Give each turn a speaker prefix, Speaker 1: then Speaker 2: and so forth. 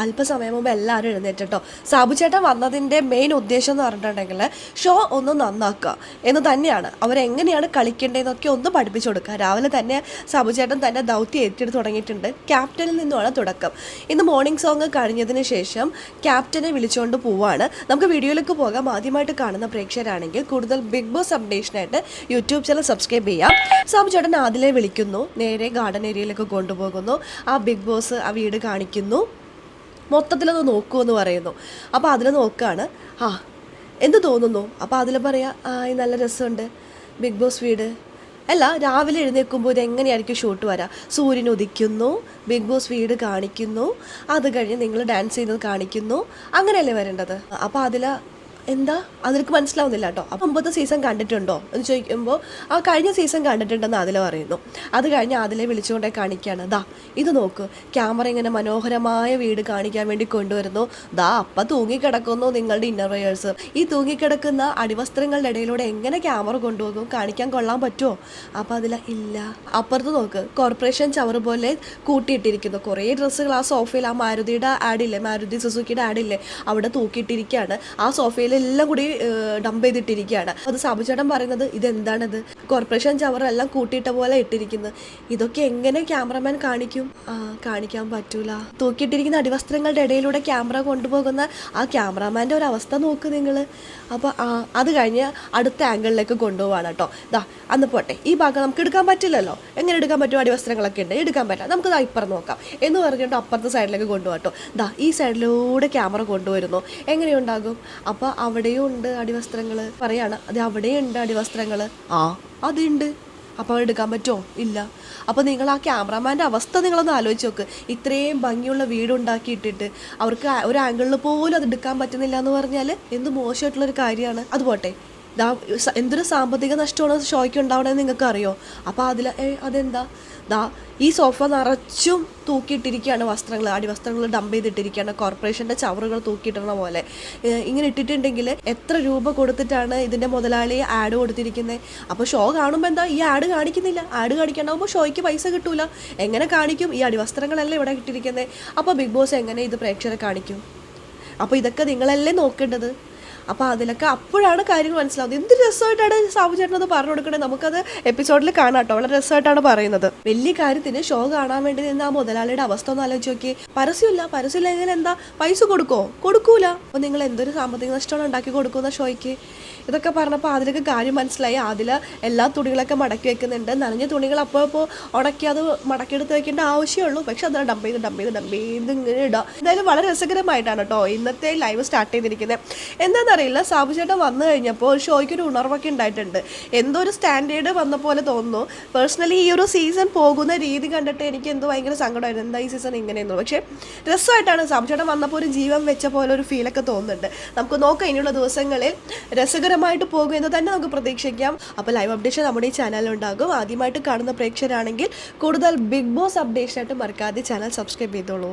Speaker 1: അല്പസമയം മുമ്പ് എല്ലാവരും എഴുന്നേറ്റോ. സാബു ചേട്ടൻ വന്നതിൻ്റെ മെയിൻ ഉദ്ദേശം എന്ന് പറഞ്ഞിട്ടുണ്ടെങ്കിൽ ഷോ ഒന്ന് നന്നാക്കുക എന്ന് തന്നെയാണ്. അവരെങ്ങനെയാണ് കളിക്കേണ്ടതെന്നൊക്കെ ഒന്ന് പഠിപ്പിച്ചു കൊടുക്കുക. രാവിലെ തന്നെ സാബു ചേട്ടൻ തന്നെ ദൗത്യം ഏറ്റെടുത്ത് തുടങ്ങിയിട്ടുണ്ട്. ക്യാപ്റ്റനിൽ നിന്നുമാണ് തുടക്കം. ഇന്ന് മോർണിംഗ് സോങ് കഴിഞ്ഞതിന് ശേഷം ക്യാപ്റ്റനെ വിളിച്ചുകൊണ്ട് പോവാണ്. നമുക്ക് വീഡിയോയിലേക്ക് പോകാം. ആദ്യമായിട്ട് കാണുന്ന പ്രേക്ഷകരാണെങ്കിൽ കൂടുതൽ ബിഗ് ബോസ് അപ്ഡേഷനായിട്ട് യൂട്യൂബ് ചാനൽ സബ്സ്ക്രൈബ് ചെയ്യാം. സാബു ചേട്ടൻ ആദിലെ വിളിക്കുന്നു, നേരെ ഗാർഡൻ ഏരിയയിലേക്ക് കൊണ്ടുപോകുന്നു. ആ ബിഗ് ബോസ് ആ വീട് കാണിക്കുന്നു, മൊത്തത്തിലത് നോക്കുമെന്ന് പറയുന്നു. അപ്പോൾ അതിൽ നോക്കുകയാണ്. എന്ത് തോന്നുന്നു? അപ്പോൾ അതിൽ പറയാം, നല്ല രസമുണ്ട് ബിഗ് ബോസ് വീട്. അല്ല, രാവിലെ എഴുന്നേൽക്കുമ്പോൾ ഇതെങ്ങനെയായിരിക്കും ഷൂട്ട് വരാം? സൂര്യൻ ഉദിക്കുന്നു, ബിഗ് ബോസ് വീട് കാണിക്കുന്നു, അത് കഴിഞ്ഞ് നിങ്ങൾ ഡാൻസ് ചെയ്യുന്നത് കാണിക്കുന്നു, അങ്ങനെയല്ലേ വരേണ്ടത്? അപ്പോൾ അതിൽ എന്താ അതിലേക്ക് മനസ്സിലാവുന്നില്ല കേട്ടോ. അപ്പം 9 സീസൺ കണ്ടിട്ടുണ്ടോ എന്ന് ചോദിക്കുമ്പോൾ കഴിഞ്ഞ സീസൺ കണ്ടിട്ടുണ്ടെന്ന് അതിൽ പറയുന്നു. അത് കഴിഞ്ഞ് അതിലെ വിളിച്ചുകൊണ്ടേ കാണിക്കുകയാണ്. ഇത് നോക്ക്, ക്യാമറ ഇങ്ങനെ മനോഹരമായ വീട് കാണിക്കാൻ വേണ്ടി കൊണ്ടുവരുന്നു. അപ്പം തൂങ്ങിക്കിടക്കുന്നു നിങ്ങളുടെ ഇന്നർവെയേഴ്സ്. ഈ തൂങ്ങിക്കിടക്കുന്ന അടിവസ്ത്രങ്ങളുടെ ഇടയിലൂടെ എങ്ങനെ ക്യാമറ കൊണ്ടുപോകും? കാണിക്കാൻ കൊള്ളാൻ പറ്റുമോ? അപ്പോൾ അതിൽ ഇല്ല. അപ്പുറത്ത് നോക്ക്, കോർപ്പറേഷൻ ചവറ് പോലെ കൂട്ടിയിട്ടിരിക്കുന്നു. കുറേ ഡ്രസ്സുകൾ ആ സോഫയിൽ, ആ മാരുതിയുടെ ആഡില്ലേ, മാരുതി സുസുക്കിയുടെ ആഡില്ലേ, അവിടെ തൂക്കിയിട്ടിരിക്കുകയാണ്. ആ സോഫയിൽ എല്ലാം കൂടി ഡംപ് ചെയ്തിട്ടിരിക്കുകയാണ്. അത് സാബു ചേട്ടൻ പറയുന്നത്, ഇതെന്താണിത്? കോർപ്പറേഷൻ ചവറെല്ലാം കൂട്ടിയിട്ട പോലെ ഇട്ടിരിക്കുന്നത്. ഇതൊക്കെ എങ്ങനെ ക്യാമറമാൻ കാണിക്കും? കാണിക്കാൻ പറ്റൂല. തൂക്കിയിട്ടിരിക്കുന്ന അടിവസ്ത്രങ്ങളുടെ ഇടയിലൂടെ ക്യാമറ കൊണ്ടുപോകുന്ന ആ ക്യാമറാമാൻ്റെ ഒരു അവസ്ഥ നോക്ക് നിങ്ങൾ. അപ്പോൾ അത് കഴിഞ്ഞ് അടുത്ത ആംഗിളിലേക്ക് കൊണ്ടുപോവാണ് കേട്ടോ. അന്ന് പോട്ടെ, ഈ ഭാഗം നമുക്ക് എടുക്കാൻ പറ്റില്ലല്ലോ. എങ്ങനെ എടുക്കാൻ പറ്റും? അടിവസ്ത്രങ്ങളൊക്കെ ഉണ്ട്, എടുക്കാൻ പറ്റില്ല. നമുക്ക് ഇപ്പുറം നോക്കാം എന്ന് പറഞ്ഞിട്ട് അപ്പുറത്തെ സൈഡിലേക്ക് കൊണ്ടുപോകാം കേട്ടോ. ഈ സൈഡിലൂടെ ക്യാമറ കൊണ്ടുവരുന്നു. എങ്ങനെയുണ്ടാകും? അപ്പോൾ അവിടെയും ഉണ്ട് അടിവസ്ത്രങ്ങൾ. പറയാണ്, അവിടെയുണ്ട് അടിവസ്ത്രങ്ങൾ. അതുണ്ട്. അപ്പോൾ അവിടെ എടുക്കാൻ പറ്റുമോ? ഇല്ല. അപ്പോൾ നിങ്ങൾ ആ ക്യാമറാമാൻ്റെ അവസ്ഥ നിങ്ങളൊന്ന് ആലോചിച്ച് നോക്ക്. ഇത്രയും ഭംഗിയുള്ള വീടുണ്ടാക്കിയിട്ടിട്ട് അവർക്ക് ഒരു ആംഗിളിൽ പോലും അത് എടുക്കാൻ പറ്റുന്നില്ല എന്ന് പറഞ്ഞാൽ എന്ത് മോശമായിട്ടുള്ളൊരു കാര്യമാണ്. അതുപോട്ടെ, എന്തൊരു സാമ്പത്തിക നഷ്ടമാണ് ഷോയ്ക്ക് ഉണ്ടാവണമെന്ന് നിങ്ങൾക്ക് അറിയോ? അപ്പോൾ അതെന്താ? ഈ സോഫ നിറച്ചും തൂക്കിയിട്ടിരിക്കുകയാണ് വസ്ത്രങ്ങൾ, അടിവസ്ത്രങ്ങൾ ഡംപ് ചെയ്തിട്ടിരിക്കുകയാണ്. കോർപ്പറേഷൻ്റെ ചവറുകൾ തൂക്കിയിട്ടിരുന്ന പോലെ ഇങ്ങനെ ഇട്ടിട്ടുണ്ടെങ്കിൽ എത്ര രൂപ കൊടുത്തിട്ടാണ് ഇതിൻ്റെ മുതലാളി ആഡ് കൊടുത്തിരിക്കുന്നത്? അപ്പോൾ ഷോ കാണുമ്പോൾ ഈ ആഡ് കാണിക്കുന്നില്ല? ആഡ് കാണിക്കാണ്ടാവുമ്പോൾ ഷോയ്ക്ക് പൈസ കിട്ടൂല. എങ്ങനെ കാണിക്കും? ഈ അടിവസ്ത്രങ്ങളല്ലേ ഇവിടെ ഇട്ടിരിക്കുന്നത്. അപ്പോൾ ബിഗ് ബോസ് എങ്ങനെ ഇത് പ്രേക്ഷകരെ കാണിക്കും? അപ്പോൾ ഇതൊക്കെ നിങ്ങളല്ലേ നോക്കേണ്ടത്. അപ്പോൾ അതിലൊക്കെ അപ്പോഴാണ് കാര്യങ്ങൾ മനസ്സിലാവുന്നത്. എന്ത് രസമായിട്ടാണ് സാബു ചേട്ടനത് പറഞ്ഞു കൊടുക്കണത്. നമുക്കത് എപ്പിസോഡിൽ കാണാം കേട്ടോ. വളരെ രസമായിട്ടാണ് പറയുന്നത്. വലിയ കാര്യത്തിന് ഷോ കാണാൻ വേണ്ടി നിന്ന് ആ മുതലാളിയുടെ അവസ്ഥ ഒന്ന് ആലോചിച്ച് നോക്കി. പരസ്യമില്ലെങ്കിൽ എന്താ പൈസ കൊടുക്കൂല. അപ്പോൾ നിങ്ങൾ എന്തൊരു സാമ്പത്തിക നഷ്ടമാണ് ഉണ്ടാക്കി കൊടുക്കുന്ന ഷോയ്ക്ക്? ഇതൊക്കെ പറഞ്ഞപ്പോൾ അതിലൊക്കെ കാര്യം മനസ്സിലായി. അതിൽ എല്ലാ തുണികളൊക്കെ മടക്കി വെക്കുന്നുണ്ട്. നനഞ്ഞ തുണികൾ അപ്പോൾ ഉണക്കി അത് മടക്കിയെടുത്ത് വെക്കേണ്ട ആവശ്യമുള്ളൂ. പക്ഷെ അത് ഡംപ് ചെയ്ത് ഇങ്ങനെ ഇടാം. എന്തായാലും വളരെ രസകരമായിട്ടാണ് കേട്ടോ ഇന്നത്തെ ലൈവ് സ്റ്റാർട്ട് ചെയ്തിരിക്കുന്നത്. എന്താണെന്നറിയില്ല, സാബു ചേട്ടൻ വന്നു കഴിഞ്ഞപ്പോൾ ഷോയ്ക്ക് ഒരു ഉണർവൊക്കെ ഉണ്ടായിട്ടുണ്ട്. എന്തോ ഒരു സ്റ്റാൻഡേർഡ് വന്ന പോലെ തോന്നുന്നു. പേഴ്സണലി ഈ ഒരു സീസൺ പോകുന്ന രീതി കണ്ടിട്ട് എനിക്ക് എന്തോ ഭയങ്കര സങ്കടമായിരുന്നു. എന്താ ഈ സീസൺ ഇങ്ങനെയെന്നു. പക്ഷേ രസമായിട്ടാണ്. സാബു ചേട്ടൻ വന്നപ്പോൾ ഒരു ജീവൻ വെച്ച പോലെ ഒരു ഫീലൊക്കെ തോന്നുന്നുണ്ട്. നമുക്ക് നോക്കാം ഇനിയുള്ള ദിവസങ്ങളിൽ രസകരമായിട്ട് പോകും എന്ന് തന്നെ നമുക്ക് പ്രതീക്ഷിക്കാം. അപ്പോൾ ലൈവ് അപ്ഡേഷൻ നമ്മുടെ ഈ ചാനലുണ്ടാകും. ആദ്യമായിട്ട് കാണുന്ന പ്രേക്ഷകരാണെങ്കിൽ കൂടുതൽ ബിഗ് ബോസ് അപ്ഡേഷനായിട്ട് മറക്കാതെ ചാനൽ സബ്സ്ക്രൈബ് ചെയ്തോളൂ.